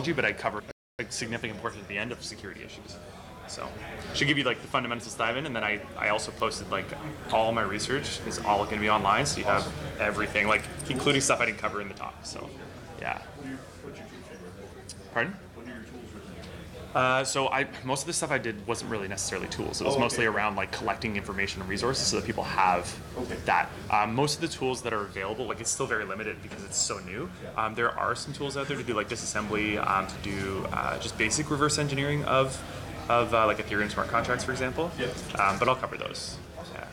technology, but I cover a significant portion at the end of security issues. So should give you like the fundamentals dive in, and then I also posted like all my research is all going to be online, so you have everything, like including stuff I didn't cover in the talk. So yeah. Pardon? So most of the stuff I did wasn't really necessarily tools. It was mostly around like collecting information and resources so that people have that. Most of the tools that are available, like it's still very limited because it's so new. There are some tools out there to do like disassembly, to do just basic reverse engineering of like Ethereum smart contracts, for example. But I'll cover those. Yeah.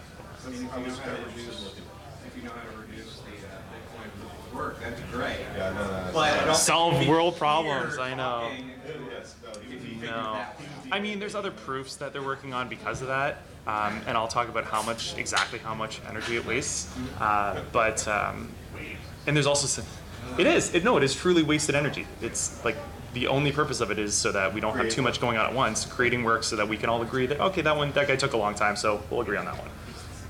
I mean, if you know how to reduce the Bitcoin work, that'd be great. Yeah, no. But I don't solve world problems. I know. No. I mean, there's other proofs that they're working on because of that, and I'll talk about exactly how much energy it wastes. And there's also it is truly wasted energy. It's like the only purpose of it is so that we don't have too much going on at once, creating work so that we can all agree that okay, that guy took a long time, so we'll agree on that one.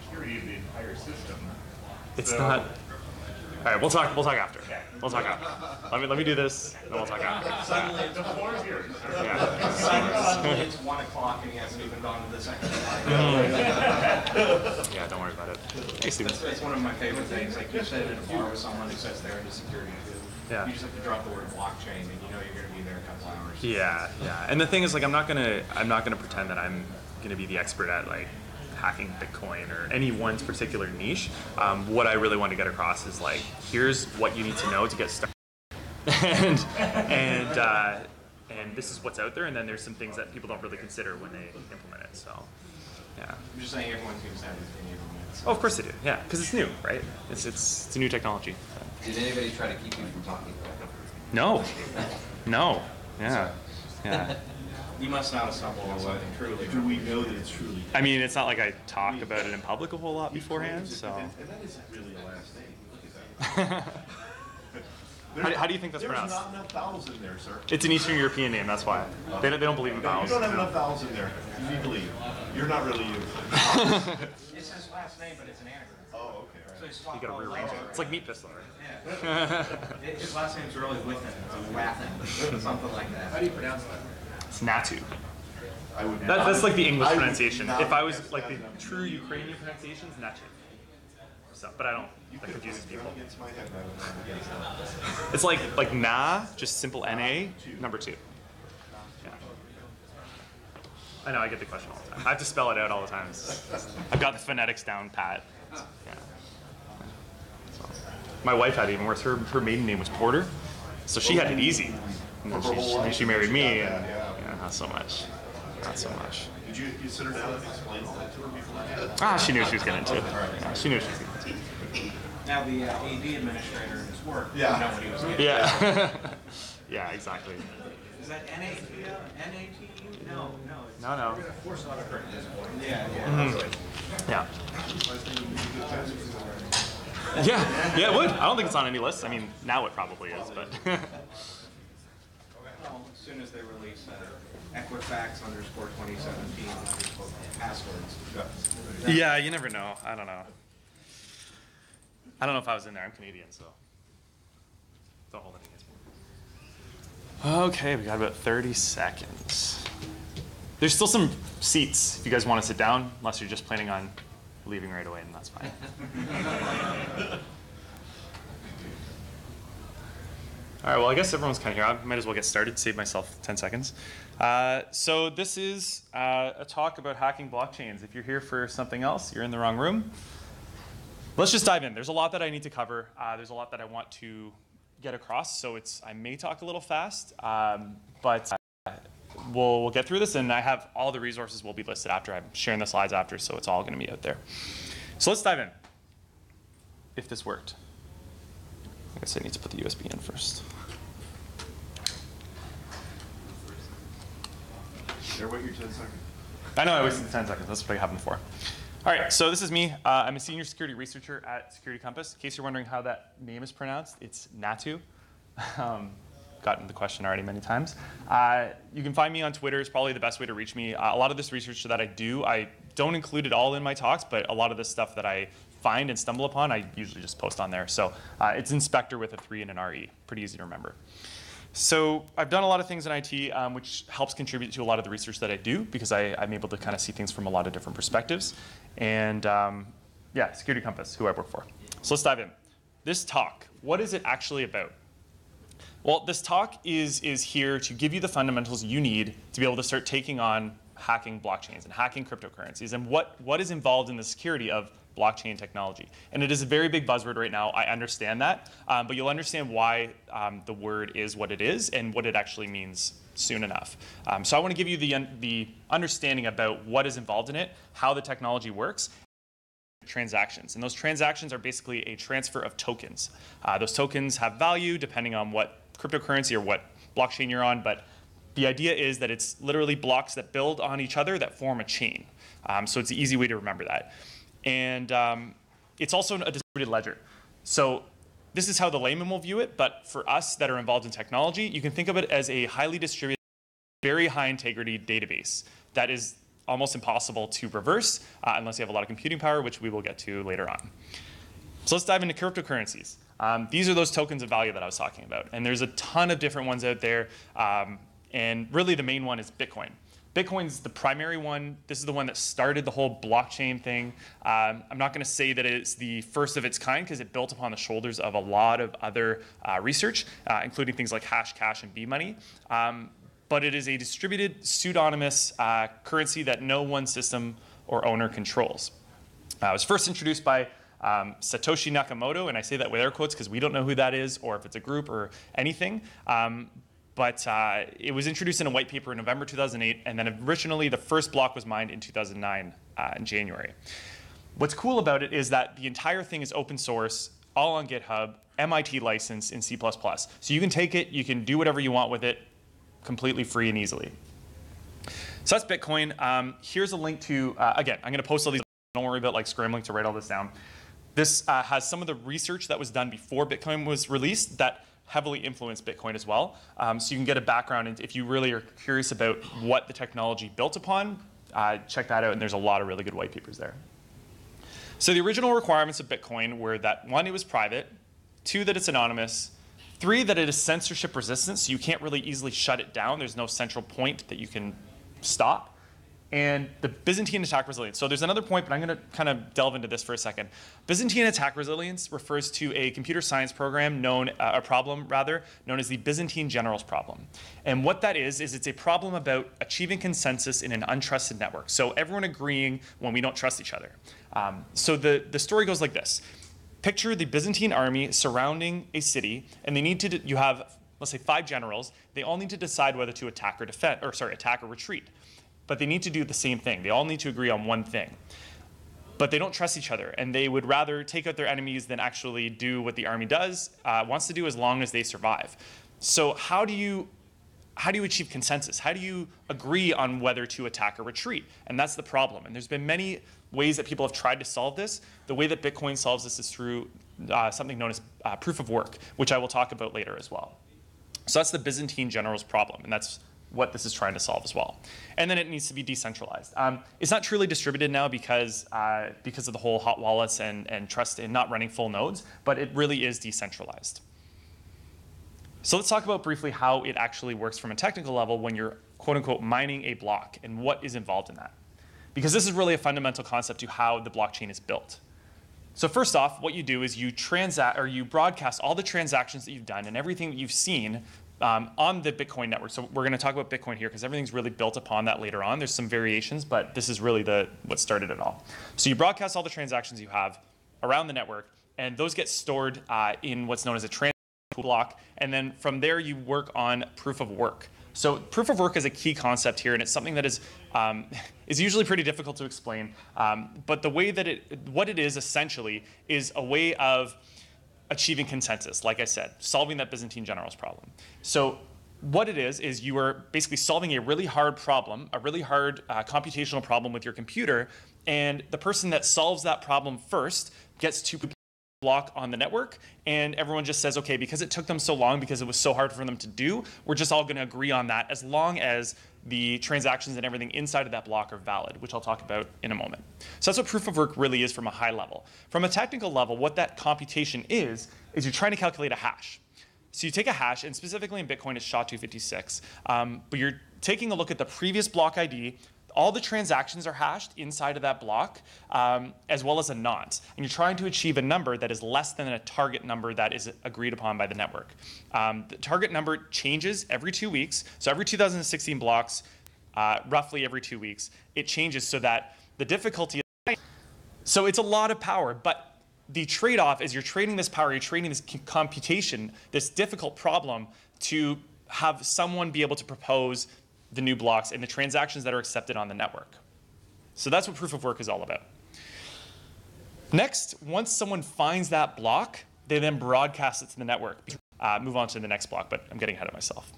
Security of the entire system. It's not. All right, we'll talk after. We'll talk after. Let me do this, and we'll talk after. Suddenly, The floor is yours. Yeah. suddenly it's 1 o'clock and he hasn't even gone to the second slide. Yeah, don't worry about it. Hey, Steven. That's one of my favorite things. Like you said in a bar with someone who sits there into security too. Yeah. You just have to drop the word blockchain and you know you're going to be there a couple hours. Yeah. And the thing is, like, I'm not gonna pretend that I'm gonna be the expert at like hacking Bitcoin or any one particular niche. What I really want to get across is like, here's what you need to know to get started, and this is what's out there, and then there's some things that people don't really consider when they implement it. So, yeah. I'm just saying everyone seems to have this thing implemented. Oh, of course they do. Yeah, because it's new, right? It's a new technology. Did anybody try to keep you from talking? No. Yeah. You must not have stumbled on something truly. Do we know that it's truly? I mean, it's not like I talk about it in public a whole lot beforehand, so. And that isn't really a last name. Look at that. How do you think that's pronounced? There's not enough vowels in there, sir. It's an Eastern European name, that's why. They don't believe in You vowels. don't have enough vowels in there. You need to leave. You're not really you. It's his last name, but it's an anagram. Oh, okay. All So right. he swapped You gotta all the rearrange it. letters. It's like Meat Pistol, right? Yeah. His last name's really Within. It's Wathen. Something like that. How do you pronounce that? It's Natu. I would. That's like the English I would pronunciation. not If I was guess like that. the true Ukrainian pronunciation, is Natu. So, but I don't. That confuses people. Against my head, I would not guess that. It's like Na, just simple NA, number 2. Yeah. I know, I get the question all the time. I have to spell it out all the time. I've got the phonetics down pat. Yeah. So, my wife had it even worse. Her maiden name was Porter, so she had it easy. And then she married me, and yeah, not so much. Not so much. Did you sit her down and explain all that to her before? She knew she was getting into it. Yeah, she knew she was getting into it. Now the AD administrator in his work Yeah. didn't know what he was getting. Yeah. Yeah, exactly. Is that NATU? NATU? No. No. Yeah. Yeah. Yeah, it would. I don't think it's on any list. I mean, now it probably is, but. Well, as soon as they release Equifax _2017 passwords. Yeah, you never know. I don't know. I don't know if I was in there. I'm Canadian, so don't hold it against me. Okay, we got about 30 seconds. There's still some seats if you guys want to sit down, unless you're just planning on leaving right away, and that's fine. All right, well, I guess everyone's kind of here. I might as well get started, save myself 10 seconds. So this is a talk about hacking blockchains. If you're here for something else, you're in the wrong room. Let's just dive in. There's a lot that I need to cover. There's a lot that I want to get across, so I may talk a little fast, but we'll get through this, and I have all the resources will be listed after. I'm sharing the slides after, so it's all going to be out there. So let's dive in. If this worked. I guess I need to put the USB in first. There, wait your 10 seconds. I know I wasted 10 seconds. That's what I have them for. All right, so this is me. I'm a senior security researcher at Security Compass. In case you're wondering how that name is pronounced, it's Natu. Gotten the question already many times. You can find me on Twitter. It's probably the best way to reach me. A lot of this research that I don't include it all in my talks, but a lot of this stuff that I find and stumble upon, I usually just post on there. So it's Inspector with a 3 and an RE. Pretty easy to remember. So I've done a lot of things in IT, which helps contribute to a lot of the research that I do because I'm able to kind of see things from a lot of different perspectives. And yeah, Security Compass, who I work for. So let's dive in. This talk, what is it actually about? Well, this talk is here to give you the fundamentals you need to be able to start taking on hacking blockchains and hacking cryptocurrencies and what is involved in the security of blockchain technology. And it is a very big buzzword right now. I understand that, but you'll understand why the word is what it is and what it actually means soon enough. So I want to give you the understanding about what is involved in it, how the technology works, transactions. And those transactions are basically a transfer of tokens. Those tokens have value depending on what cryptocurrency or what blockchain you're on, but the idea is that it's literally blocks that build on each other that form a chain. So it's an easy way to remember that. And it's also a distributed ledger. So this is how the layman will view it, but for us that are involved in technology, you can think of it as a highly distributed, very high integrity database that is almost impossible to reverse unless you have a lot of computing power, which we will get to later on. So let's dive into cryptocurrencies. These are those tokens of value that I was talking about. And there's a ton of different ones out there. And really the main one is Bitcoin. Bitcoin's the primary one. This is the one that started the whole blockchain thing. I'm not going to say that it's the first of its kind because it built upon the shoulders of a lot of other research, including things like Hashcash and B-Money. But it is a distributed, pseudonymous currency that no one system or owner controls. It was first introduced by Satoshi Nakamoto, and I say that with air quotes because we don't know who that is or if it's a group or anything. But it was introduced in a white paper in November 2008, and then originally the first block was mined in 2009 in January. What's cool about it is that the entire thing is open source, all on GitHub, MIT licensed in C++. So you can take it, you can do whatever you want with it, completely free and easily. So that's Bitcoin. Here's a link to, again, I'm going to post all these, don't worry about like scrambling to write all this down. This has some of the research that was done before Bitcoin was released that heavily influenced Bitcoin as well. So you can get a background, and if you really are curious about what the technology built upon, check that out, and there's a lot of really good white papers there. So the original requirements of Bitcoin were that 1, it was private, 2, that it's anonymous, 3, that it is censorship resistant, so you can't really easily shut it down. There's no central point that you can stop. And the Byzantine attack resilience. So there's another point, but I'm going to kind of delve into this for a second. Byzantine attack resilience refers to a computer science program a problem known as the Byzantine generals problem. And what that is it's a problem about achieving consensus in an untrusted network. So everyone agreeing when we don't trust each other. So the story goes like this. Picture the Byzantine army surrounding a city, and you have, let's say, 5 generals. They all need to decide whether to attack or retreat. But they need to do the same thing. They all need to agree on one thing. But they don't trust each other, and they would rather take out their enemies than actually do what the army wants to do as long as they survive. So how do you achieve consensus? How do you agree on whether to attack or retreat? And that's the problem. And there's been many ways that people have tried to solve this. The way that Bitcoin solves this is through something known as proof of work, which I will talk about later as well. So that's the Byzantine generals problem, and that's what this is trying to solve as well. And then it needs to be decentralized. It's not truly distributed now because of the whole hot wallets and trust in not running full nodes, but it really is decentralized. So let's talk about briefly how it actually works from a technical level when you're quote unquote mining a block and what is involved in that. Because this is really a fundamental concept to how the blockchain is built. So first off, what you do is you broadcast all the transactions that you've done and everything that you've seen on the Bitcoin network. So we're going to talk about Bitcoin here because everything's really built upon that later on. There's some variations, but this is really what started it all. So you broadcast all the transactions you have around the network, and those get stored in what's known as a transaction block, and then from there you work on proof of work. So proof of work is a key concept here, and it's something that is usually pretty difficult to explain. But the way that what it is essentially is a way of achieving consensus, like I said, solving that Byzantine generals problem. So what it is you are basically solving a really hard problem, a really hard computational problem with your computer, and the person that solves that problem first gets to block on the network, and everyone just says, okay, because it took them so long, because it was so hard for them to do, we're just all going to agree on that as long as the transactions and everything inside of that block are valid, which I'll talk about in a moment. So that's what proof of work really is from a high level. From a technical level, what that computation is you're trying to calculate a hash. So you take a hash, and specifically in Bitcoin, it's SHA-256. But you're taking a look at the previous block ID. All the transactions are hashed inside of that block, as well as a nonce. And you're trying to achieve a number that is less than a target number that is agreed upon by the network. The target number changes every 2 weeks. So every 2016 blocks, roughly every 2 weeks, it changes so that the difficulty is, so it's a lot of power, but the trade-off is you're trading this power, you're trading this computation, this difficult problem to have someone be able to propose the new blocks and the transactions that are accepted on the network. So that's what proof of work is all about. Next, once someone finds that block, they then broadcast it to the network. Move on to the next block, but I'm getting ahead of myself.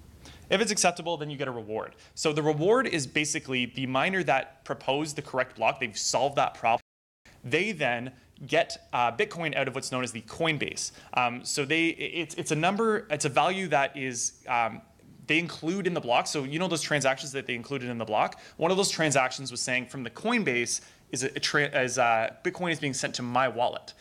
If it's acceptable, then you get a reward. So the reward is basically the miner that proposed the correct block, they've solved that problem. They then get Bitcoin out of what's known as the Coinbase. So it's a number, it's a value that is, they include in the block. So you know those transactions that they included in the block? One of those transactions was saying from the Coinbase is Bitcoin is being sent to my wallet.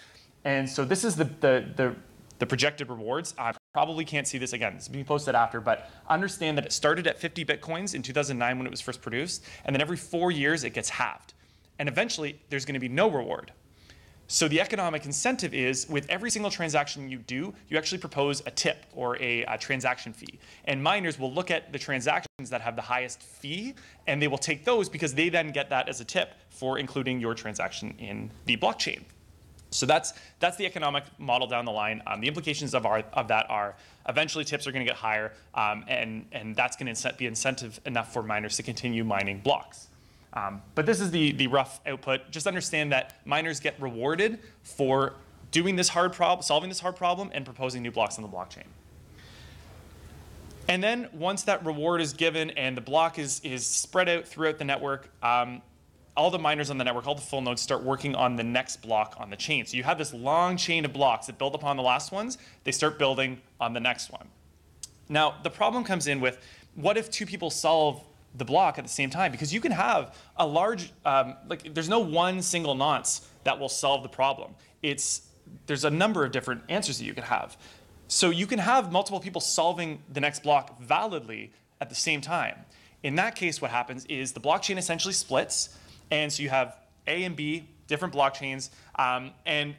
And so this is the projected rewards. I probably can't see this again. This will be posted after, but understand that it started at 50 Bitcoins in 2009 when it was first produced, and then every 4 years it gets halved. And eventually there's going to be no reward. So the economic incentive is with every single transaction you do, you actually propose a tip or a transaction fee. And miners will look at the transactions that have the highest fee, and they will take those because they then get that as a tip for including your transaction in the blockchain. So that's the economic model down the line. The implications of that are eventually tips are going to get higher, and that's going to be incentive enough for miners to continue mining blocks. But this is the rough output. Just understand that miners get rewarded for doing this hard problem, solving this hard problem, and proposing new blocks on the blockchain. And then once that reward is given and the block is spread out throughout the network, all the miners on the network, all the full nodes, start working on the next block on the chain. So you have this long chain of blocks that build upon the last ones. They start building on the next one. Now, the problem comes in with, what if two people solve the block at the same time? Because you can have a large, there's no one single nonce that will solve the problem. There's a number of different answers that you can have. So you can have multiple people solving the next block validly at the same time. In that case, what happens is the blockchain essentially splits, and so you have A and B, different blockchains, and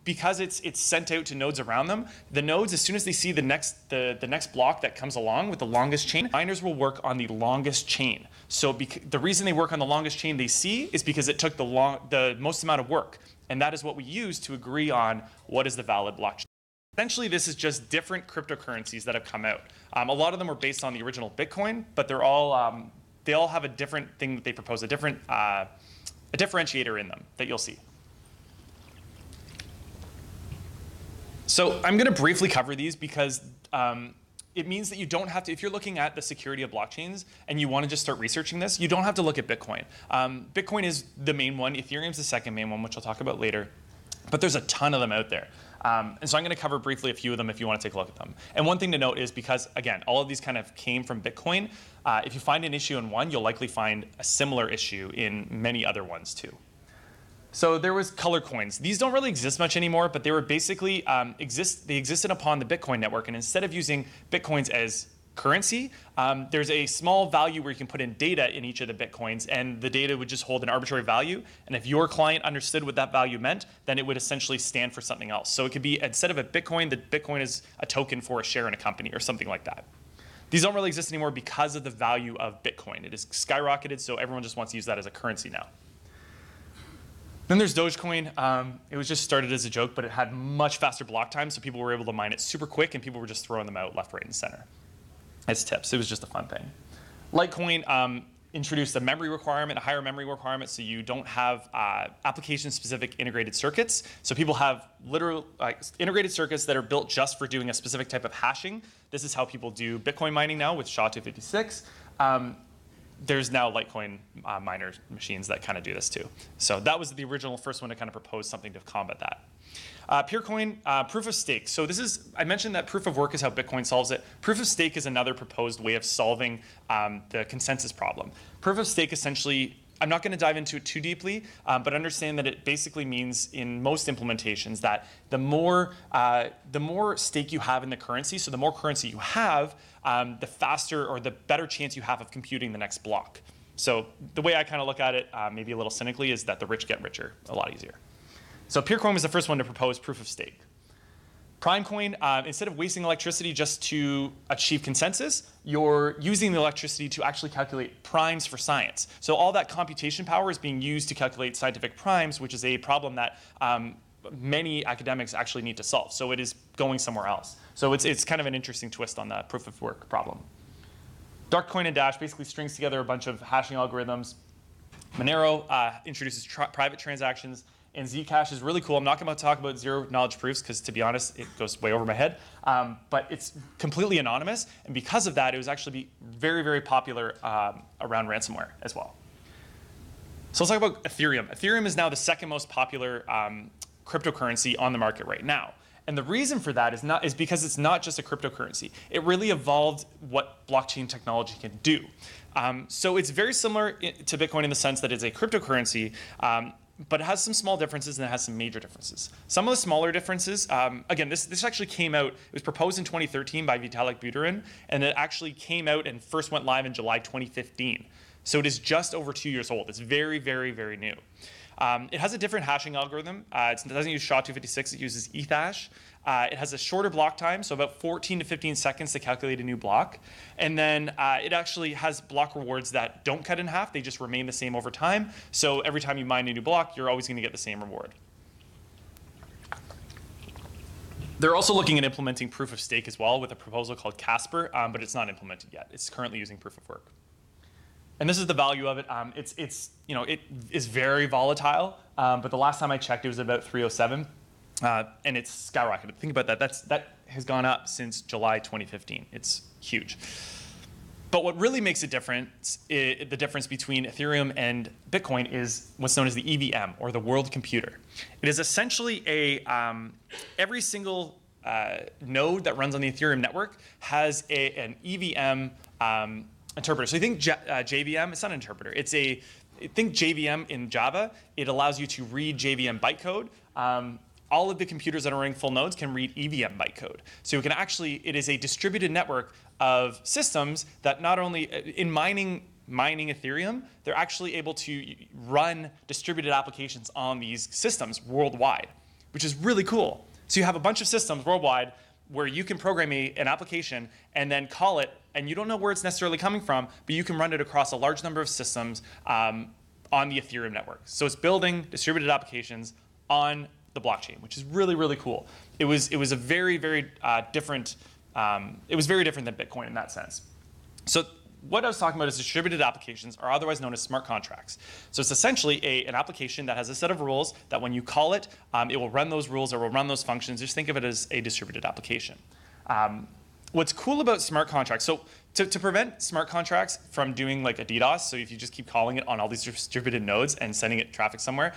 because it's sent out to nodes around them, the nodes, as soon as they see the next block that comes along with the longest chain, miners will work on the longest chain. So the reason they work on the longest chain they see is because it took the most amount of work, and that is what we use to agree on what is the valid blockchain. Essentially, this is just different cryptocurrencies that have come out. A lot of them were based on the original Bitcoin, but they all have a different thing that they propose, a differentiator in them that you'll see. So I'm going to briefly cover these because it means that you don't have to, if you're looking at the security of blockchains and you want to just start researching this, you don't have to look at Bitcoin. Bitcoin is the main one, Ethereum's the second main one, which I'll talk about later, but there's a ton of them out there. And so I'm going to cover briefly a few of them if you want to take a look at them. And one thing to note is because, again, all of these kind of came from Bitcoin, if you find an issue in one, you'll likely find a similar issue in many other ones too. So there was color coins. These don't really exist much anymore, but they were basically, they existed upon the Bitcoin network. And instead of using Bitcoins as currency, there's a small value where you can put in data in each of the Bitcoins, and the data would just hold an arbitrary value. And if your client understood what that value meant, then it would essentially stand for something else. So it could be, instead of a Bitcoin, the Bitcoin is a token for a share in a company or something like that. These don't really exist anymore because of the value of Bitcoin. It has skyrocketed, so everyone just wants to use that as a currency now. Then there's Dogecoin. It was just started as a joke, but it had much faster block time, so people were able to mine it super quick, and people were just throwing them out left, right, and center as tips. It was just a fun thing. Litecoin introduced a memory requirement, a higher memory requirement, so you don't have application-specific integrated circuits. So people have literal integrated circuits that are built just for doing a specific type of hashing. This is how people do Bitcoin mining now with SHA-256. There's now Litecoin miner machines that kind of do this too. So that was the original first one to kind of propose something to combat that. Peercoin, proof of stake. So this is, I mentioned that proof of work is how Bitcoin solves it. Proof of stake is another proposed way of solving the consensus problem. Proof of stake essentially I'm not going to dive into it too deeply, but understand that it basically means in most implementations that the more stake you have in the currency, so the more currency you have, the faster or the better chance you have of computing the next block. So the way I kind of look at it, maybe a little cynically, is that the rich get richer a lot easier. So Peercoin was the first one to propose proof of stake. Primecoin, instead of wasting electricity just to achieve consensus, you're using the electricity to actually calculate primes for science. So all that computation power is being used to calculate scientific primes, which is a problem that many academics actually need to solve. So it is going somewhere else. So it's kind of an interesting twist on the proof of work problem. Darkcoin and Dash basically strings together a bunch of hashing algorithms. Monero introduces private transactions. And Zcash is really cool. I'm not going to talk about zero knowledge proofs because, to be honest, it goes way over my head. But it's completely anonymous. And because of that, it was actually very, very popular around ransomware as well. So let's talk about Ethereum. Ethereum is now the second most popular cryptocurrency on the market right now. And the reason for that is because it's not just a cryptocurrency. It really evolved what blockchain technology can do. So it's very similar to Bitcoin in the sense that it's a cryptocurrency, but it has some small differences and it has some major differences. Some of the smaller differences, again, this actually came out, it was proposed in 2013 by Vitalik Buterin, and it actually came out and first went live in July 2015. So it is just over 2 years old. It's very, very, very new. It has a different hashing algorithm. It doesn't use SHA-256, it uses Ethash. It has a shorter block time, so about 14 to 15 seconds to calculate a new block. And then it actually has block rewards that don't cut in half, they just remain the same over time. So every time you mine a new block, you're always going to get the same reward. They're also looking at implementing proof of stake as well with a proposal called Casper, but it's not implemented yet. It's currently using proof of work. And this is the value of it. It is very volatile, but the last time I checked, it was about 307. And it's skyrocketed. Think about that. That has gone up since July 2015. It's huge. But what really makes a difference, the difference between Ethereum and Bitcoin, is what's known as the EVM, or the world computer. It is essentially every single node that runs on the Ethereum network has an EVM interpreter. So you think JVM, it's not an interpreter. Think JVM in Java. It allows you to read JVM bytecode. All of the computers that are running full nodes can read EVM bytecode. So you can it is a distributed network of systems that not only, in mining Ethereum, they're actually able to run distributed applications on these systems worldwide, which is really cool. So you have a bunch of systems worldwide where you can program an application and then call it, and you don't know where it's necessarily coming from, but you can run it across a large number of systems on the Ethereum network. So it's building distributed applications on the blockchain, which is really, really cool. It was a very, very different. It was very different than Bitcoin in that sense. So what I was talking about is distributed applications, are otherwise known as smart contracts. So it's essentially an application that has a set of rules that when you call it, it will run those rules or will run those functions. Just think of it as a distributed application. What's cool about smart contracts, so to prevent smart contracts from doing like a DDoS, so if you just keep calling it on all these distributed nodes and sending it traffic somewhere,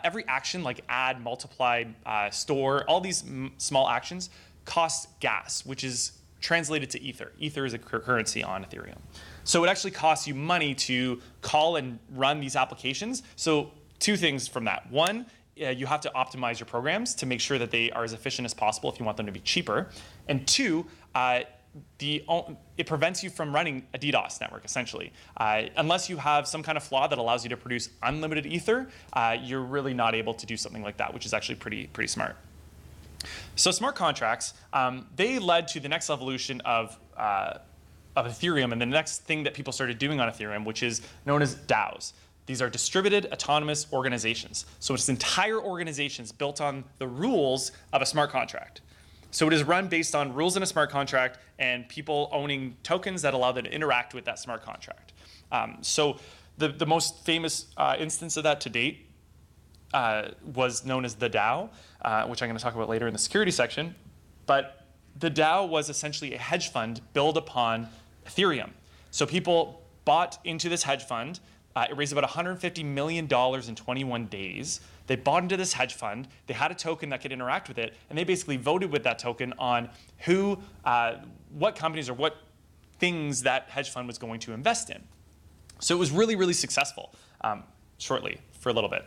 every action like add, multiply, store, all these small actions cost gas, which is translated to Ether. Ether is a currency on Ethereum. So it actually costs you money to call and run these applications. So two things from that. One, you have to optimize your programs to make sure that they are as efficient as possible if you want them to be cheaper. And two, it prevents you from running a DDoS network, essentially. Unless you have some kind of flaw that allows you to produce unlimited Ether, you're really not able to do something like that, which is actually pretty smart. So smart contracts, they led to the next evolution of Ethereum and the next thing that people started doing on Ethereum, which is known as DAOs. These are distributed autonomous organizations. So it's entire organizations built on the rules of a smart contract. So it is run based on rules in a smart contract and people owning tokens that allow them to interact with that smart contract. So the most famous instance of that to date was known as the DAO, which I'm going to talk about later in the security section. But the DAO was essentially a hedge fund built upon Ethereum. So people bought into this hedge fund. It raised about $150 million in 21 days. They bought into this hedge fund. They had a token that could interact with it, and they basically voted with that token on what companies or what things that hedge fund was going to invest in. So it was really, really successful. shortly, for a little bit.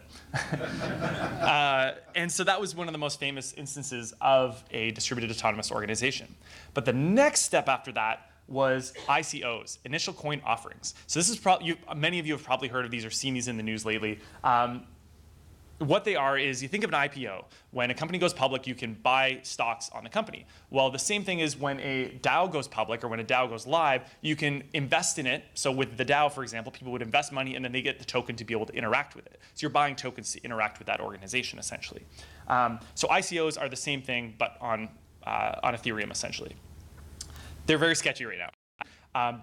And so that was one of the most famous instances of a distributed autonomous organization. But the next step after that was ICOs, initial coin offerings. So this is probably, many of you have probably heard of these or seen these in the news lately. What they are is, you think of an IPO. When a company goes public, you can buy stocks on the company. Well, the same thing is when a DAO goes public or when a DAO goes live, you can invest in it. So with the DAO, for example, people would invest money and then they get the token to be able to interact with it. So you're buying tokens to interact with that organization, essentially. So ICOs are the same thing, but on Ethereum, essentially. They're very sketchy right now.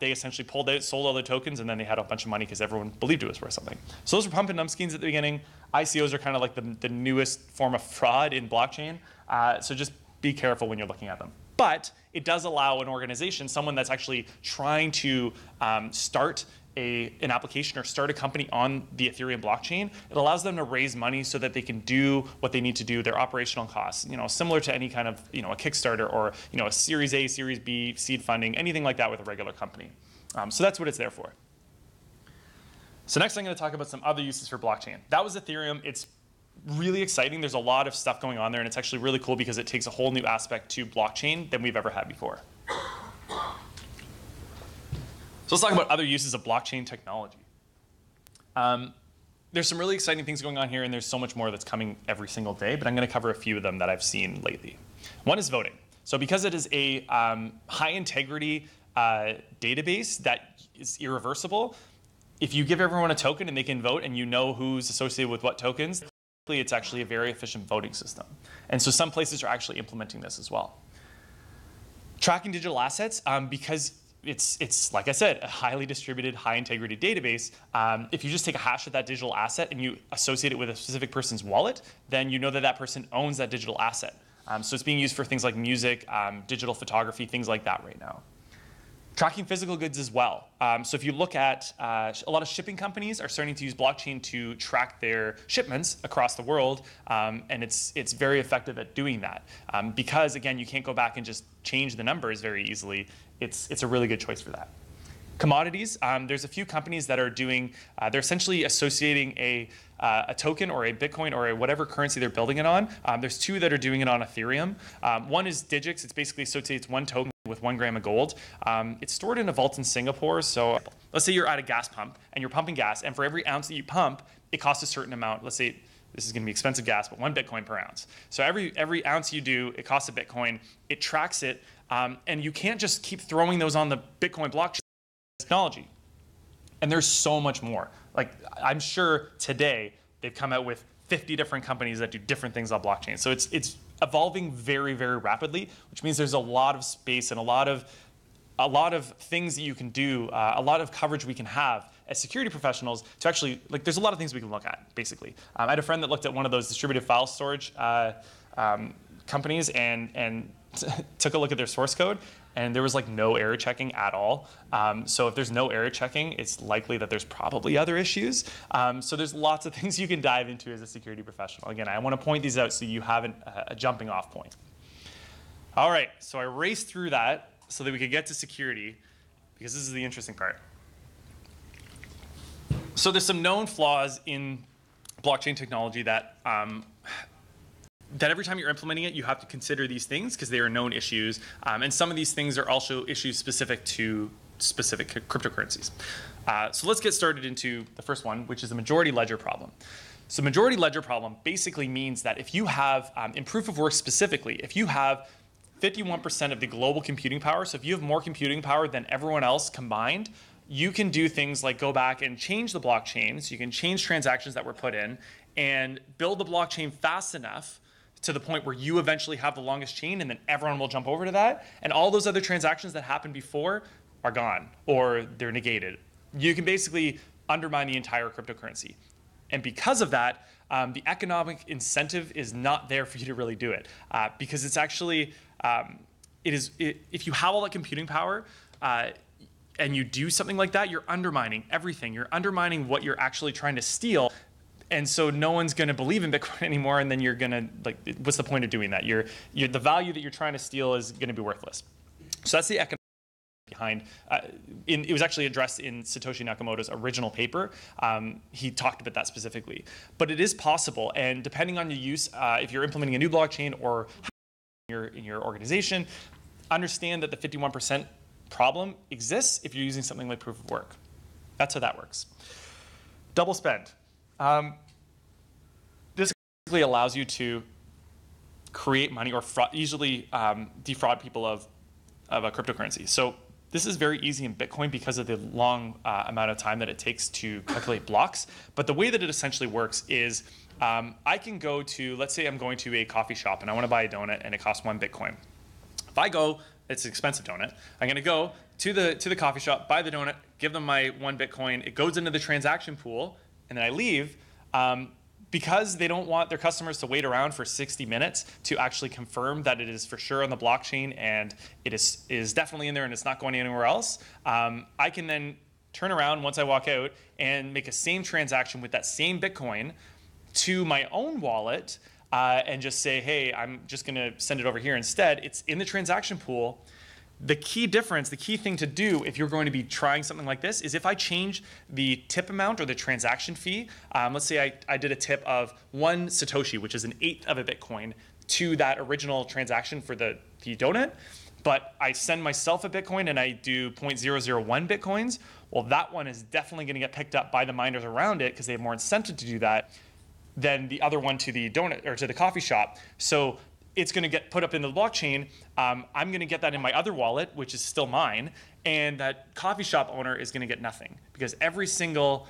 They essentially sold all their tokens, and then they had a bunch of money because everyone believed it was worth something. So those were pump and dump schemes at the beginning. ICOs are kind of like the newest form of fraud in blockchain. So just be careful when you're looking at them. But it does allow an organization, someone that's actually trying to start an application or start a company on the Ethereum blockchain, it allows them to raise money so that they can do what they need to do, their operational costs, similar to any kind of, a Kickstarter or, a Series A, Series B, seed funding, anything like that with a regular company. So that's what it's there for. So next I'm going to talk about some other uses for blockchain. That was Ethereum. It's really exciting. There's a lot of stuff going on there, and it's actually really cool because it takes a whole new aspect to blockchain than we've ever had before. So let's talk about other uses of blockchain technology. There's some really exciting things going on here, and there's so much more that's coming every single day, but I'm going to cover a few of them that I've seen lately. One is voting. So because it is a high integrity database that is irreversible, if you give everyone a token and they can vote and you know who's associated with what tokens, it's actually a very efficient voting system. And so some places are actually implementing this as well. Tracking digital assets, because it's like I said, a highly distributed, high integrity database. If you just take a hash of that digital asset and you associate it with a specific person's wallet, then you know that that person owns that digital asset. So it's being used for things like music, digital photography, things like that right now. Tracking physical goods as well. So if you look at a lot of shipping companies are starting to use blockchain to track their shipments across the world, and it's very effective at doing that. Because again, you can't go back and just change the numbers very easily. It's a really good choice for that. Commodities, there's a few companies that are doing, they're essentially associating a token or a Bitcoin or whatever currency they're building it on. There's two that are doing it on Ethereum. One is Digix. It's basically associates one token with 1 gram of gold. It's stored in a vault in Singapore. So let's say you're at a gas pump and you're pumping gas, and for every ounce that you pump, it costs a certain amount. Let's say this is going to be expensive gas, but 1 Bitcoin per ounce. So every ounce you do, it costs a Bitcoin. It tracks it, and you can't just keep throwing those on the Bitcoin blockchain technology. And there's so much more. Like, I'm sure today they've come out with 50 different companies that do different things on blockchain. So it's evolving very, very rapidly, which means there's a lot of space and a lot of things that you can do, a lot of coverage we can have as security professionals to actually, like, there's a lot of things we can look at, basically. I had a friend that looked at one of those distributed file storage companies and took a look at their source code, and there was like no error checking at all. So if there's no error checking, it's likely that there's probably other issues. So there's lots of things you can dive into as a security professional. Again, I want to point these out so you have a jumping off point. All right, so I raced through that so that we could get to security, because this is the interesting part. So there's some known flaws in blockchain technology that every time you're implementing it, you have to consider these things because they are known issues. And some of these things are also issues specific to specific cryptocurrencies. So let's get started into the first one, which is the majority ledger problem. So majority ledger problem basically means that if you have, in proof of work specifically, if you have 51% of the global computing power, so if you have more computing power than everyone else combined, you can do things like go back and change the blockchain. So you can change transactions that were put in and build the blockchain fast enough to the point where you eventually have the longest chain, and then everyone will jump over to that. And all those other transactions that happened before are gone, or they're negated. You can basically undermine the entire cryptocurrency. And because of that, the economic incentive is not there for you to really do it. Because it's actually, if you have all that computing power, and you do something like that, you're undermining everything. You're undermining what you're actually trying to steal. And so no one's going to believe in Bitcoin anymore, and then you're going to, like, what's the point of doing that? The value that you're trying to steal is going to be worthless. So that's the economics behind. It was actually addressed in Satoshi Nakamoto's original paper. He talked about that specifically. But it is possible, and depending on your use, if you're implementing a new blockchain or in your organization, understand that the 51% problem exists if you're using something like proof of work. That's how that works. Double spend. This basically allows you to create money or easily defraud people of a cryptocurrency. So this is very easy in Bitcoin because of the long amount of time that it takes to calculate blocks. But the way that it essentially works is I can go to, let's say I'm going to a coffee shop and I want to buy a donut and it costs 1 Bitcoin. If I go, it's an expensive donut, I'm going to go to the coffee shop, buy the donut, give them my 1 Bitcoin, it goes into the transaction pool, and then I leave. Because they don't want their customers to wait around for 60 minutes to actually confirm that it is for sure on the blockchain and it is definitely in there and it's not going anywhere else, I can then turn around once I walk out and make a same transaction with that same Bitcoin to my own wallet and just say, hey, I'm just going to send it over here instead. It's in the transaction pool. The key difference, the key thing to do if you're going to be trying something like this is if I change the tip amount or the transaction fee, let's say I did a tip of 1 Satoshi, which is 1/8 of a Bitcoin, to that original transaction for the donut, but I send myself a Bitcoin and I do 0.001 Bitcoins, well, that one is definitely going to get picked up by the miners around it because they have more incentive to do that than the other one to the donut or to the coffee shop. So it's going to get put up in the blockchain. I'm going to get that in my other wallet, which is still mine, and that coffee shop owner is going to get nothing because every single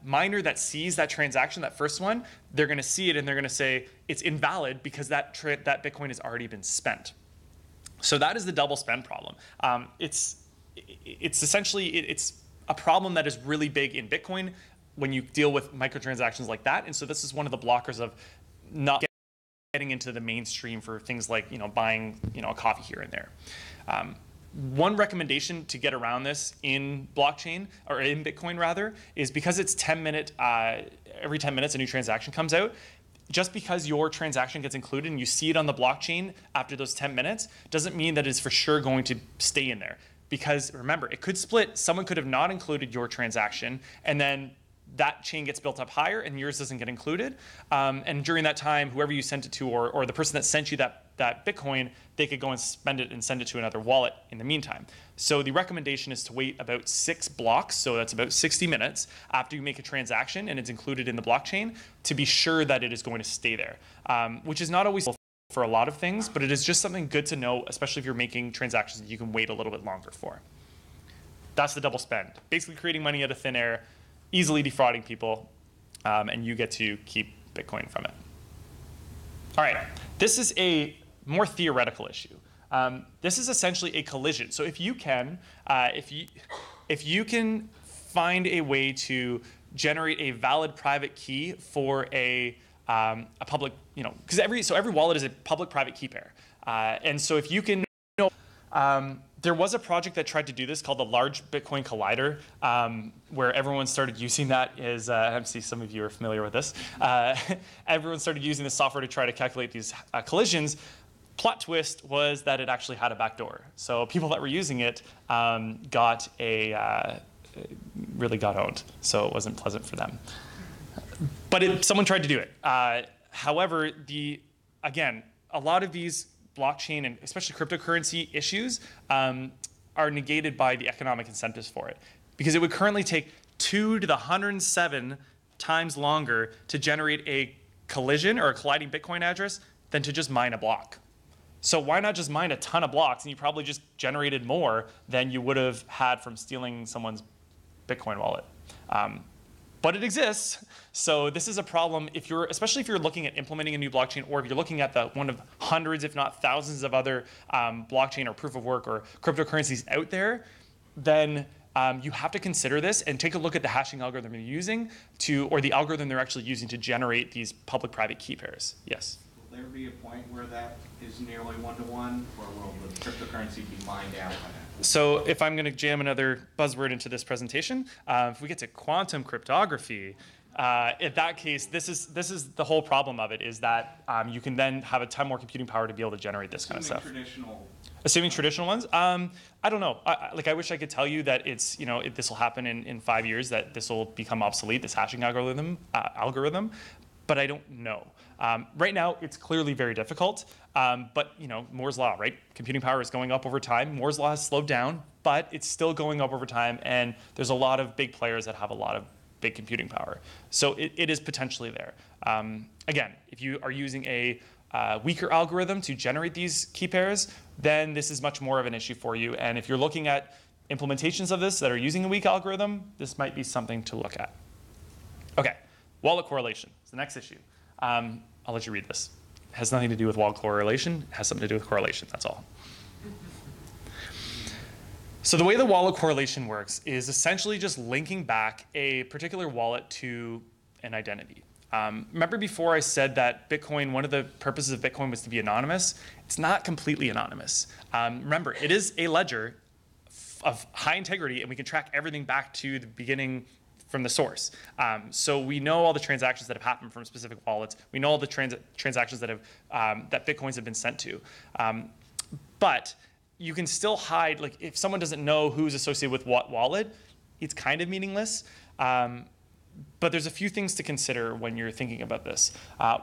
miner that sees that transaction, that first one, they're going to see it and they're going to say it's invalid because that Bitcoin has already been spent. So that is the double spend problem. It's essentially it's a problem that is really big in Bitcoin when you deal with microtransactions like that, and so this is one of the blockers of not getting into the mainstream for things like buying a coffee here and there. One recommendation to get around this in blockchain or in Bitcoin rather is because it's 10-minute every 10 minutes a new transaction comes out. Just because your transaction gets included and you see it on the blockchain after those 10 minutes doesn't mean that it's for sure going to stay in there. Because remember, it could split. Someone could have not included your transaction and then that chain gets built up higher and yours doesn't get included. And during that time, whoever you sent it to or the person that sent you that Bitcoin, they could go and spend it and send it to another wallet in the meantime. So the recommendation is to wait about 6 blocks, so that's about 60 minutes after you make a transaction and it's included in the blockchain to be sure that it is going to stay there, which is not always for a lot of things, but it is just something good to know, especially if you're making transactions that you can wait a little bit longer for. That's the double spend. Basically creating money out of thin air, easily defrauding people, and you get to keep Bitcoin from it. All right, this is a more theoretical issue. This is essentially a collision. So if you can find a way to generate a valid private key for a public, because every wallet is a public-private key pair, and so if you can there was a project that tried to do this called the Large Bitcoin Collider, where everyone started using that. I see some of you are familiar with this. Everyone started using the software to try to calculate these collisions. Plot twist was that it actually had a backdoor. So people that were using it really got owned. So it wasn't pleasant for them. But someone tried to do it. However, again, a lot of these blockchain and especially cryptocurrency issues are negated by the economic incentives for it. Because it would currently take 2 to the 107 times longer to generate a collision or a colliding Bitcoin address than to just mine a block. So why not just mine a ton of blocks and you probably just generated more than you would have had from stealing someone's Bitcoin wallet. But it exists. So this is a problem especially if you're looking at implementing a new blockchain, or if you're looking at one of hundreds, if not thousands of other blockchain or proof of work or cryptocurrencies out there, then you have to consider this and take a look at the hashing algorithm you're using or the algorithm they're actually using to generate these public-private key pairs. Yes? Will there be a point where that is nearly 1-to-1, or will the cryptocurrency be mined out by that? So if I'm going to jam another buzzword into this presentation, if we get to quantum cryptography, in that case, this is the whole problem of it, is that you can then have a ton more computing power to be able to generate this kind of stuff. Traditional Assuming traditional ones, I don't know. I wish I could tell you that it's, this will happen in 5 years, that this will become obsolete, this hashing algorithm, but I don't know. Right now, it's clearly very difficult, but Moore's law, right? Computing power is going up over time. Moore's law has slowed down, but it's still going up over time, and there's a lot of big players that have a lot of big computing power. So it is potentially there. Again, if you are using a weaker algorithm to generate these key pairs, then this is much more of an issue for you. And if you're looking at implementations of this that are using a weak algorithm, this might be something to look at. Okay, wallet correlation is the next issue. I'll let you read this. It has nothing to do with wallet correlation. It has something to do with correlation, that's all. So the way the wallet correlation works is essentially just linking back a particular wallet to an identity. Remember before I said that Bitcoin, one of the purposes of Bitcoin was to be anonymous? It's not completely anonymous. Remember, it is a ledger of high integrity, and we can track everything back to the beginning from the source. So we know all the transactions that have happened from specific wallets. We know all the transactions that that Bitcoins have been sent to. But you can still hide, like if someone doesn't know who's associated with what wallet, it's kind of meaningless. But there's a few things to consider when you're thinking about this.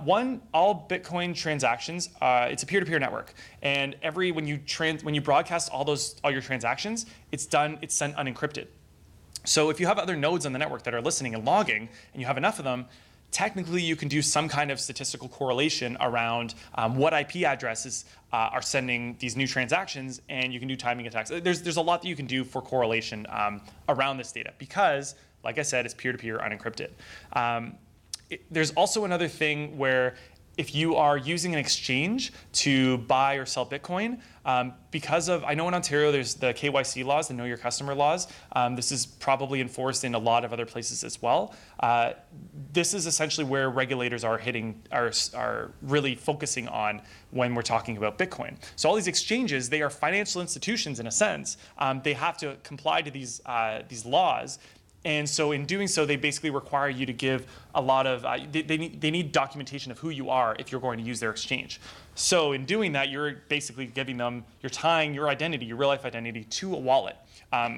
One, all Bitcoin transactions, it's a peer-to-peer network, and when you broadcast all your transactions, it's sent unencrypted. So if you have other nodes on the network that are listening and logging, and you have enough of them, technically you can do some kind of statistical correlation around what IP addresses are sending these new transactions, and you can do timing attacks. There's a lot that you can do for correlation around this data because, like I said, it's peer-to-peer unencrypted. There's also another thing where if you are using an exchange to buy or sell Bitcoin, because of, I know in Ontario there's the KYC laws, the Know Your Customer laws. This is probably enforced in a lot of other places as well. This is essentially where regulators are really focusing on when we're talking about Bitcoin. So all these exchanges, they are financial institutions in a sense. They have to comply to these laws. And so in doing so, they basically require you to give a lot of, they need documentation of who you are if you're going to use their exchange. So in doing that, you're basically you're tying your identity, your real life identity, to a wallet.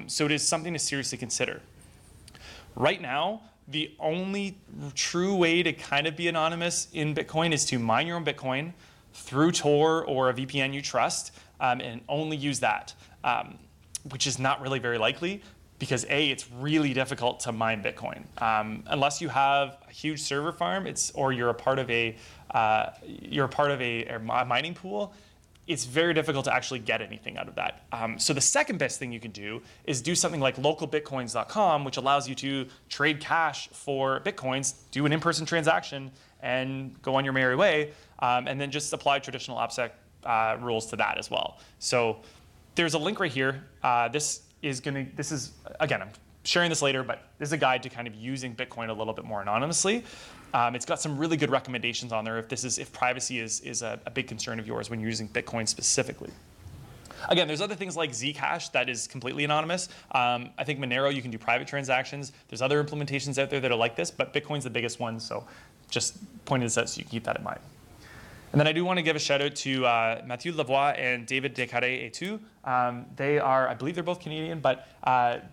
So it is something to seriously consider. Right now, the only true way to kind of be anonymous in Bitcoin is to mine your own Bitcoin through Tor or a VPN you trust, and only use that, which is not really very likely. Because A, it's really difficult to mine Bitcoin. Unless you have a huge server farm, or you're a part of a mining pool, it's very difficult to actually get anything out of that. So the second best thing you can do is do something like localbitcoins.com, which allows you to trade cash for Bitcoins, do an in-person transaction, and go on your merry way, and then just apply traditional OPSEC rules to that as well. So there's a link right here. This is, again, I'm sharing this later, but this is a guide to kind of using Bitcoin a little bit more anonymously. It's got some really good recommendations on there if privacy is a big concern of yours when you're using Bitcoin specifically. Again, there's other things like Zcash that is completely anonymous. I think Monero, you can do private transactions. There's other implementations out there that are like this, but Bitcoin's the biggest one, so just pointing this out so you can keep that in mind. And then I do want to give a shout out to Mathieu Lavoie and David Descartes-Etu. They are, I believe they're both Canadian, but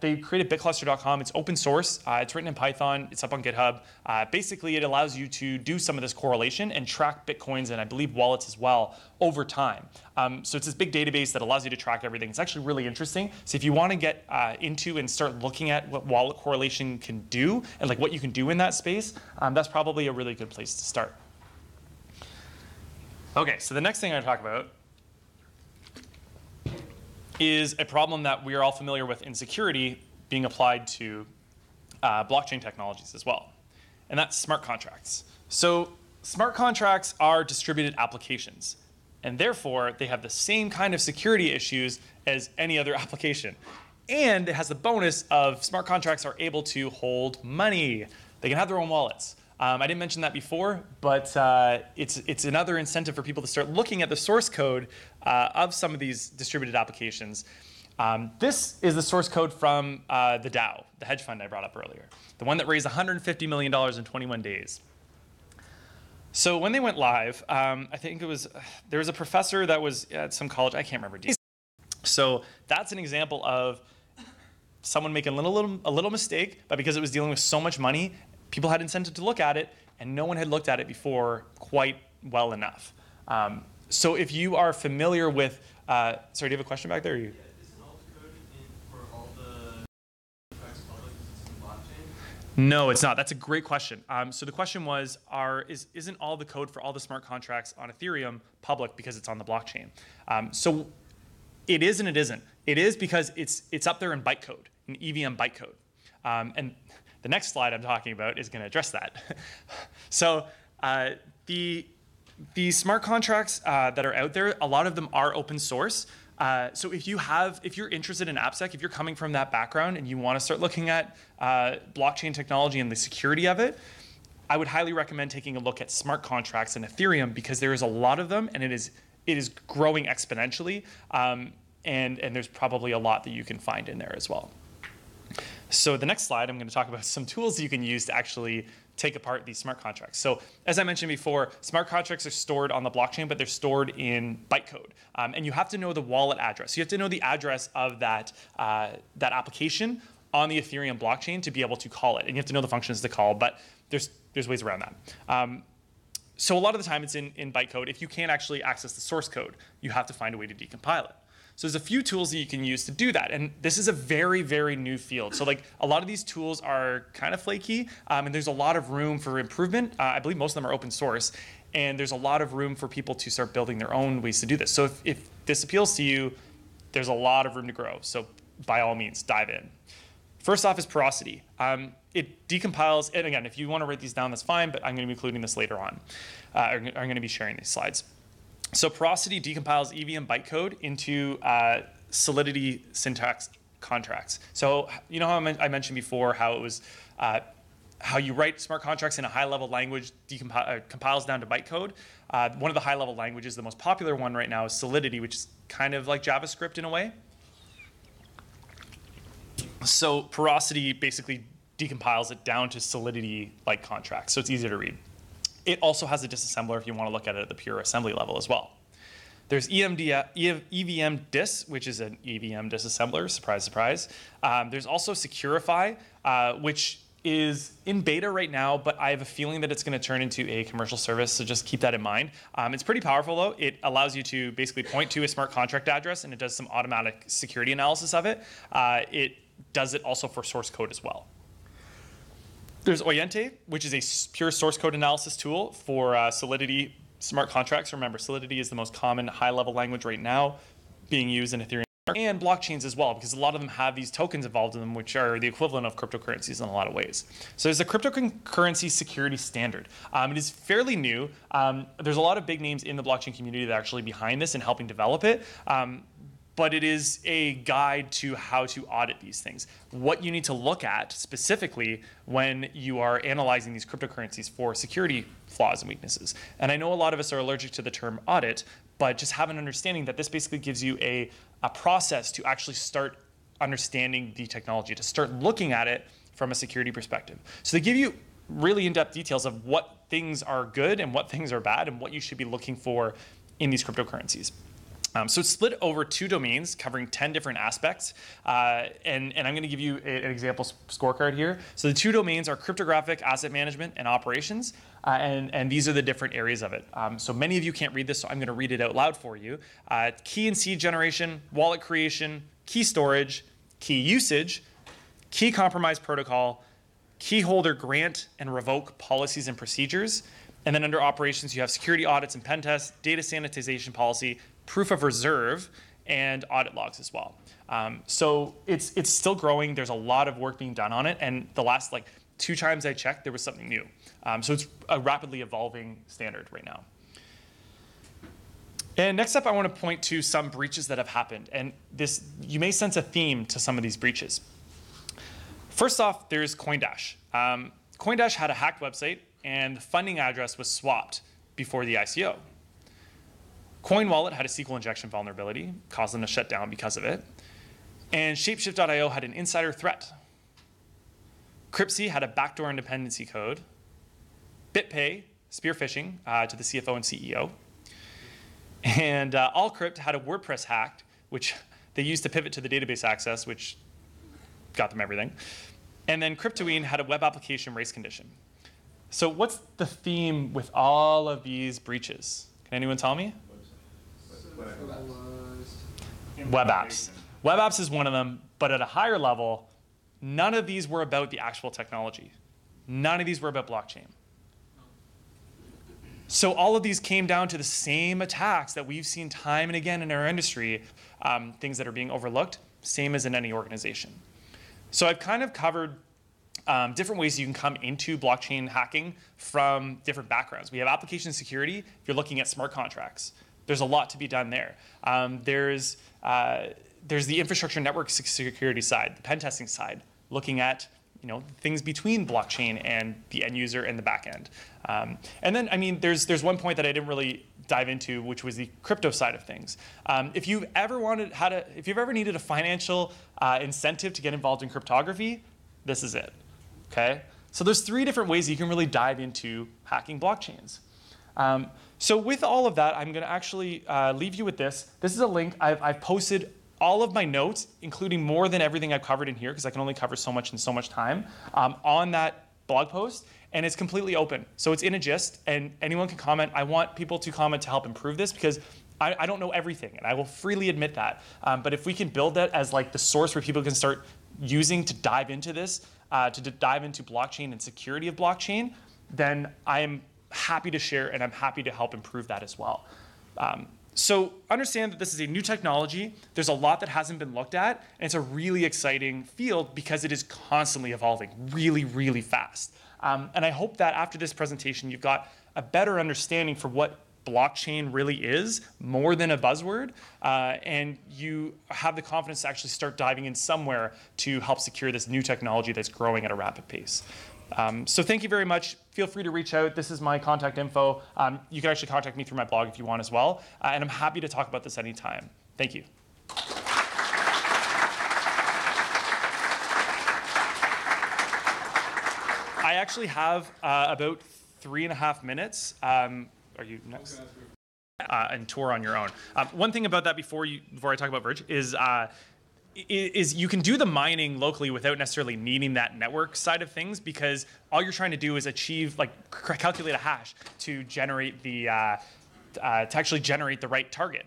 they created bitcluster.com. It's open source. It's written in Python. It's up on GitHub. Basically, it allows you to do some of this correlation and track Bitcoins and I believe wallets as well over time. So it's this big database that allows you to track everything. It's actually really interesting. So if you want to get into and start looking at what wallet correlation can do and like what you can do in that space, that's probably a really good place to start. Okay, so the next thing I'm going to talk about is a problem that we are all familiar with in security being applied to blockchain technologies as well, and that's smart contracts. So smart contracts are distributed applications, and therefore they have the same kind of security issues as any other application. And it has the bonus of smart contracts are able to hold money. They can have their own wallets. I didn't mention that before, but it's another incentive for people to start looking at the source code of some of these distributed applications. This is the source code from the DAO, the hedge fund I brought up earlier, the one that raised $150 million in 21 days. So when they went live, I think there was a professor that was at some college, I can't remember. So that's an example of someone making a little mistake, but because it was dealing with so much money, people had incentive to look at it, and no one had looked at it before quite well enough. So if you are familiar with, sorry, do you have a question back there? Or you? Isn't all the code for all the contracts public because it's in the blockchain? No, it's not. That's a great question. So the question was, isn't all the code for all the smart contracts on Ethereum public because it's on the blockchain? So it is and it isn't. It is because it's up there in bytecode, in EVM bytecode. And the next slide I'm talking about is going to address that. So the smart contracts that are out there, a lot of them are open source. So if you're interested in AppSec, if you're coming from that background and you want to start looking at blockchain technology and the security of it, I would highly recommend taking a look at smart contracts in Ethereum because there is a lot of them and it is growing exponentially. And there's probably a lot that you can find in there as well. So the next slide, I'm going to talk about some tools you can use to actually take apart these smart contracts. So as I mentioned before, smart contracts are stored on the blockchain, but they're stored in bytecode. And you have to know the wallet address. You have to know the address of that application on the Ethereum blockchain to be able to call it. And you have to know the functions to call, but there's ways around that. So a lot of the time it's in bytecode. If you can't actually access the source code, you have to find a way to decompile it. So there's a few tools that you can use to do that. And this is a very, very new field. So like a lot of these tools are kind of flaky and there's a lot of room for improvement. I believe most of them are open source and there's a lot of room for people to start building their own ways to do this. So if this appeals to you, there's a lot of room to grow. So by all means, dive in. First off is Porosity. It decompiles, and again, if you want to write these down, that's fine, but I'm going to be including this later on. I'm going to be sharing these slides. So Porosity decompiles EVM bytecode into Solidity syntax contracts. So you know how I mentioned before how it was how you write smart contracts in a high-level language compiles down to bytecode. One of the high-level languages, the most popular one right now, is Solidity, which is kind of like JavaScript in a way. So Porosity basically decompiles it down to Solidity-like contracts, so it's easier to read. It also has a disassembler if you want to look at it at the pure assembly level as well. There's EVM Dis, which is an EVM disassembler, surprise, surprise. There's also Securify, which is in beta right now, but I have a feeling that it's going to turn into a commercial service, so just keep that in mind. It's pretty powerful, though. It allows you to basically point to a smart contract address, and it does some automatic security analysis of it. It does it also for source code as well. There's Oyente, which is a pure source code analysis tool for Solidity smart contracts. Remember, Solidity is the most common high-level language right now being used in Ethereum and blockchains as well, because a lot of them have these tokens involved in them, which are the equivalent of cryptocurrencies in a lot of ways. So there's a cryptocurrency security standard. It is fairly new. There's a lot of big names in the blockchain community that are actually behind this and helping develop it. But it is a guide to how to audit these things. What you need to look at specifically when you are analyzing these cryptocurrencies for security flaws and weaknesses. And I know a lot of us are allergic to the term audit, but just have an understanding that this basically gives you a process to actually start understanding the technology, to start looking at it from a security perspective. So they give you really in-depth details of what things are good and what things are bad and what you should be looking for in these cryptocurrencies. So it's split over 2 domains covering 10 different aspects. And I'm going to give you an example scorecard here. So the 2 domains are cryptographic asset management and operations. And these are the different areas of it. So many of you can't read this, so I'm going to read it out loud for you. Key and seed generation, wallet creation, key storage, key usage, key compromise protocol, key holder grant and revoke policies and procedures. And then under operations, you have security audits and pen tests, data sanitization policy, proof of reserve, and audit logs as well. So it's still growing. There's a lot of work being done on it. And the last 2 times I checked, there was something new. So it's a rapidly evolving standard right now. And next up, I want to point to some breaches that have happened. And you may sense a theme to some of these breaches. First off, there's CoinDash. CoinDash had a hacked website, and the funding address was swapped before the ICO. CoinWallet had a SQL injection vulnerability, caused them to shut down because of it. And Shapeshift.io had an insider threat. Cryptsy had a backdoor independency code. BitPay, spear phishing to the CFO and CEO. And Allcrypt had a WordPress hack, which they used to pivot to the database access, which got them everything. And then Cryptoween had a web application race condition. So what's the theme with all of these breaches? Can anyone tell me? Web apps. Web apps is one of them, but at a higher level, none of these were about the actual technology. None of these were about blockchain. So all of these came down to the same attacks that we've seen time and again in our industry, things that are being overlooked, same as in any organization. So I've kind of covered different ways you can come into blockchain hacking from different backgrounds. We have application security. If you're looking at smart contracts, there's a lot to be done there. There's the infrastructure network security side, the pen testing side, looking at things between blockchain and the end user and the back end. And then, I mean, there's one point that I didn't really dive into, which was the crypto side of things. If you've ever needed a financial incentive to get involved in cryptography, this is it. Okay? So there's 3 different ways you can really dive into hacking blockchains. So with all of that, I'm going to actually leave you with this. This is a link. I've posted all of my notes, including more than everything I've covered in here, because I can only cover so much in so much time, on that blog post, and it's completely open. So it's in a gist, and anyone can comment. I want people to comment to help improve this, because I don't know everything, and I will freely admit that. But if we can build that as like the source where people can start using to dive into this, to dive into blockchain and security of blockchain, then I am happy to share, and I'm happy to help improve that as well. So understand that this is a new technology. There's a lot that hasn't been looked at, and it's a really exciting field because it is constantly evolving really, really fast. And I hope that after this presentation, you've got a better understanding for what blockchain really is, more than a buzzword, and you have the confidence to actually start diving in somewhere to help secure this new technology that's growing at a rapid pace. So thank you very much. Feel free to reach out. This is my contact info. You can actually contact me through my blog if you want as well. And I'm happy to talk about this anytime. Thank you. I actually have about 3.5 minutes. Are you next? And tour on your own. One thing about that before I talk about Verge is you can do the mining locally without necessarily needing that network side of things, because all you're trying to do is achieve, calculate a hash to generate the actually generate the right target,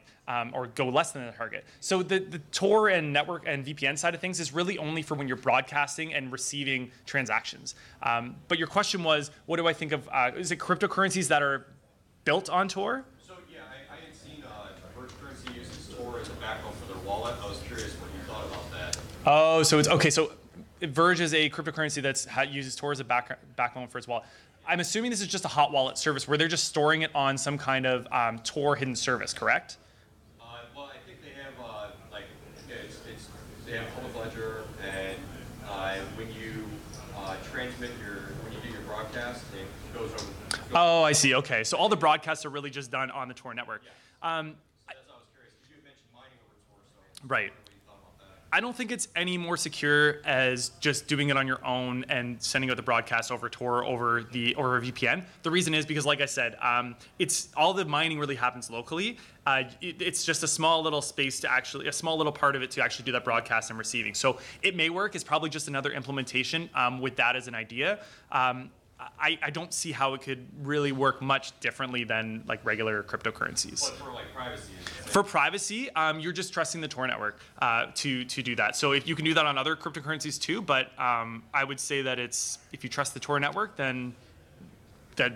or go less than the target. So the Tor and network and VPN side of things is really only for when you're broadcasting and receiving transactions. But your question was, what do I think of? Is it cryptocurrencies that are built on Tor? So yeah, I had seen Verge Currency uses Tor as a backbone for their wallet. I was curious what you thought about that. Oh, so it's okay. So Verge is a cryptocurrency that uses Tor as a backbone for its wallet. I'm assuming this is just a hot wallet service where they're just storing it on some kind of Tor hidden service, correct? Well, I think they have they have public ledger, and when you when you do your broadcast, it goes over. Oh, I see. Okay, so all the broadcasts are really just done on the Tor network. So that's why I was curious. You had mentioned mining over Tor, so Right. what you thought about that. I don't think it's any more secure as just doing it on your own and sending out the broadcast over Tor over a VPN. The reason is because, like I said, it's all the mining really happens locally. It's just a small little space to actually, a small little part of it to actually do that broadcast and receiving. So it may work. It's probably just another implementation with that as an idea. I don't see how it could really work much differently than like regular cryptocurrencies. But for privacy. For privacy, you're just trusting the Tor network to do that. So if you can do that on other cryptocurrencies too, but I would say that if you trust the Tor network, then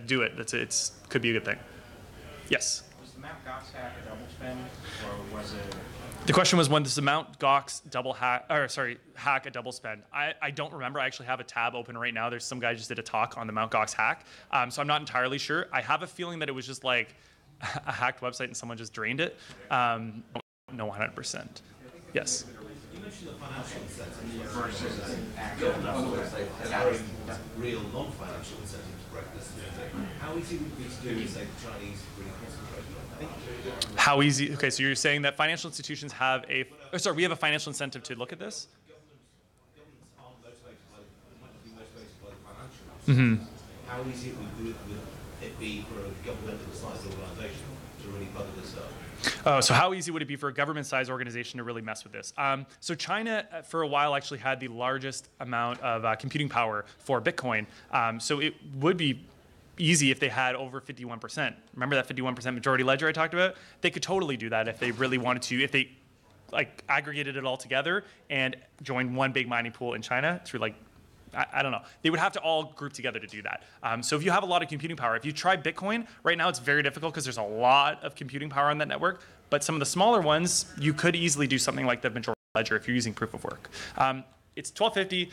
do it. It's could be a good thing. Yes. Was the Mt. Gox hack a double spend, or was it? The question was, when does the Mt. Gox hack a double spend? I don't remember. I actually have a tab open right now. There's some guy just did a talk on the Mt. Gox hack. So I'm not entirely sure. I have a feeling that it was just like a hacked website and someone just drained it. No, 100%. Yes. You mentioned the financial incentive versus actual real non-financial incentives to correct this. How easy would it be to do, say, the Chinese really concentrate on that? How easy? Okay, so you're saying that financial institutions have we have a financial incentive to look at this? Governments aren't motivated might be motivated by the financial. How easy it would be with it be for a governmental sized organisation to really bugger this up? Oh, so how easy would it be for a government-sized organization to really mess with this? So China, for a while, actually had the largest amount of computing power for Bitcoin. So it would be easy if they had over 51%. Remember that 51% majority ledger I talked about? They could totally do that if they really wanted to, if they like aggregated it all together and joined one big mining pool in China through like, I don't know. They would have to all group together to do that. So if you have a lot of computing power, if you try Bitcoin, right now it's very difficult because there's a lot of computing power on that network. But some of the smaller ones, you could easily do something like the majority ledger if you're using proof of work. It's 1250.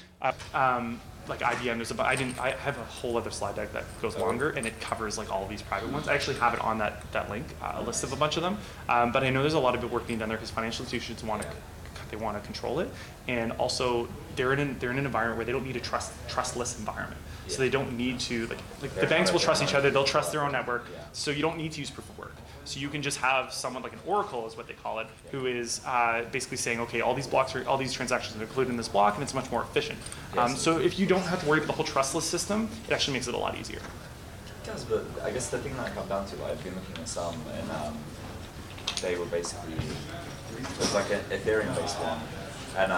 Like IBM, I have a whole other slide deck that goes longer and it covers like all these private ones. I actually have it on that link, a list of a bunch of them. But I know there's a lot of good work being done there because financial institutions want to control it, and also they're in an environment where they don't need a trustless environment. So they don't need to like the banks will trust each other. They'll trust their own network. So you don't need to use proof of work. So you can just have someone like an oracle is what they call it, who is basically saying, okay, all these transactions are included in this block, and it's much more efficient. So if you don't have to worry about the whole trustless system, it actually makes it a lot easier. It does, but I guess the thing that I come down to, I've been looking at some, and they were basically, it was like an Ethereum-based one, and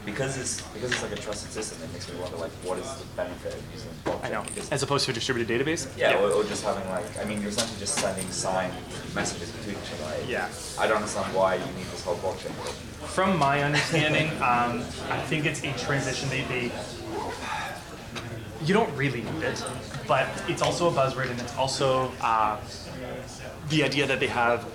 because it's like a trusted system, it makes me wonder like what is the benefit of using blockchain? I know, Because, as opposed to a distributed database. yeah, or just having like, I mean, you're essentially just sending signed messages between each other. Right? Yeah. I don't understand why you need this whole blockchain. From my understanding, I think it's a transition. You don't really need it, but it's also a buzzword, and it's also the idea that they have.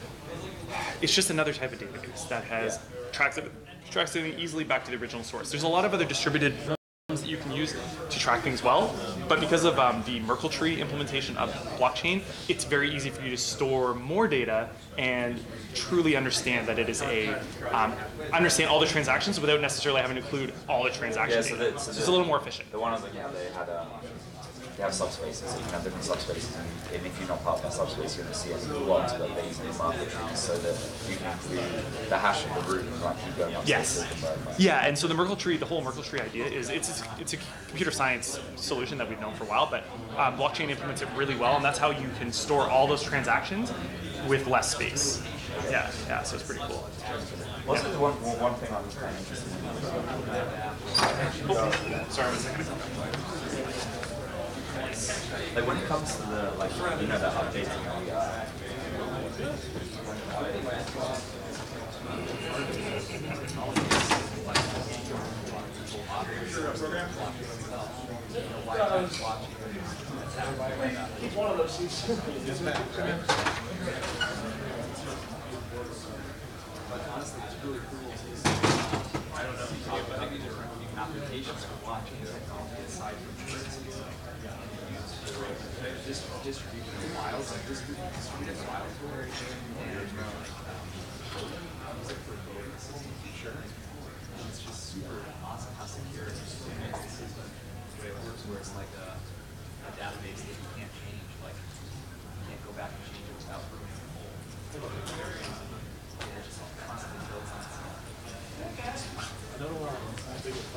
It's just another type of database that has tracks everything easily back to the original source. There's a lot of other distributed forms that you can use to track things well, but because of the Merkle tree implementation of blockchain, it's very easy for you to store more data and truly understand that it is understand all the transactions without necessarily having to include all the transactions. Yeah, So it's a little more efficient. The one I was looking at, they have subspaces, so you can have different subspaces, and if you're not part of that subspace, you're going to see any blocks, but they're using the market trees so that you can include the hash of the root and actually go up. Yes. Yeah, and so the Merkle tree, the whole Merkle tree idea is it's a computer science solution that we've known for a while, but blockchain implements it really well, and that's how you can store all those transactions with less space. Yeah, so it's pretty cool. Also, one thing I'm kind of interested in. Sorry, 1 second. Like when it comes to the the updating of Keep one of those seats. But honestly, it's really cool to see. I don't know if you talk about applications for blockchain technology aside from currencies. Distributing files, like distributed file storage, and it's just super awesome how secure it is. The way it works, where it's like a database that you can't change, like you can't go back and change it without ruining the whole. It just constantly builds on itself. Another one, I think it's